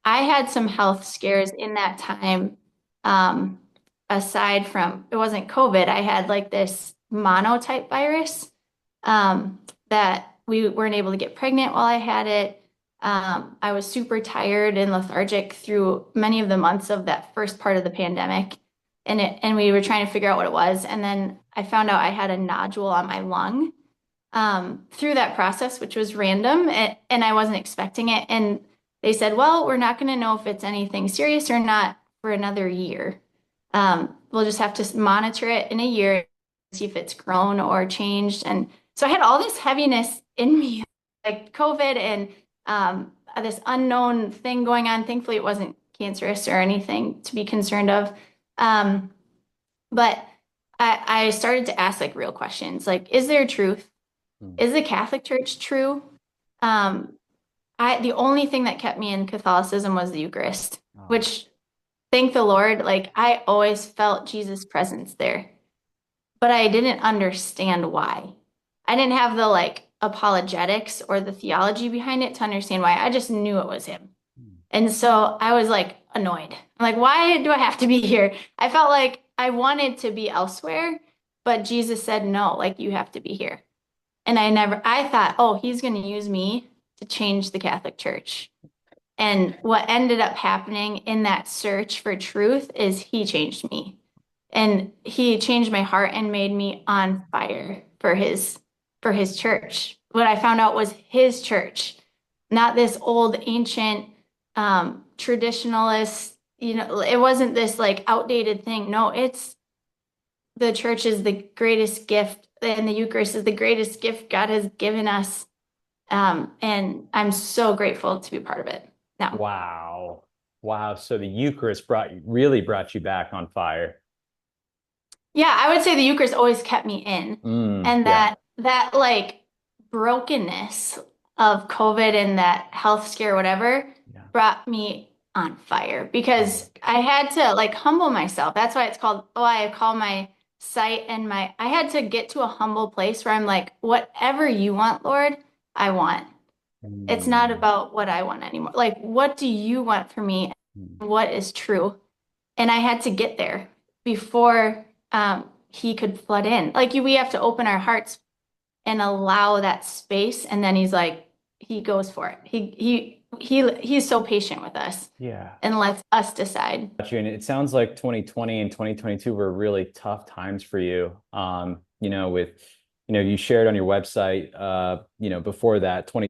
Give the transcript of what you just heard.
I had some health scares in that time. Um, Aside from it wasn't COVID, I had like this monotype virus um, that we weren't able to get pregnant while I had it. I was super tired and lethargic through many of the months of that first part of the pandemic, and we were trying to figure out what it was. And then I found out I had a nodule on my lung through that process, which was random, and I wasn't expecting it. And they said, well, we're not going to know if it's anything serious or not for another year. We'll just have to monitor it in a year, see if it's grown or changed. And so I had all this heaviness in me, like COVID and this unknown thing going on. Thankfully, it wasn't cancerous or anything to be concerned of. Um, but I started to ask like real questions, like, is there truth? Mm. Is the Catholic Church true? Um, the only thing that kept me in Catholicism was the Eucharist, Oh, which thank the Lord, like I always felt Jesus' presence there, but I didn't understand why. I didn't have the like apologetics or the theology behind it to understand why. I just knew it was him. mm, And so I was like annoyed. I'm like, why do I have to be here? I felt like I wanted to be elsewhere, but Jesus said, no, like you have to be here. And I thought, oh, he's going to use me to change the Catholic Church. And what ended up happening in that search for truth is he changed me. And he changed my heart and made me on fire for his church. What I found out was his church, not this old ancient traditionalist, it wasn't this like outdated thing. No, it's the church is the greatest gift and the Eucharist is the greatest gift God has given us. And I'm so grateful to be part of it now. wow. Wow. So the Eucharist really brought you back on fire. Yeah, I would say the Eucharist always kept me in. And Yeah. that like brokenness of COVID and that health scare, whatever, Yeah. brought me on fire Oh my because God. I had to like humble myself. That's why it's called, oh, I call my site and I had to get to a humble place where I'm like, whatever you want, Lord, I want. It's not Mm, about what I want anymore. Like, what do you want for me? mm. What is true? And I had to get there before he could flood in. Like, we have to open our hearts and allow that space. And then he's like, he goes for it. He's so patient with us Yeah. and lets us decide. Got you. And it sounds like 2020 and 2022 were really tough times for you. With, you shared on your website, before that, 20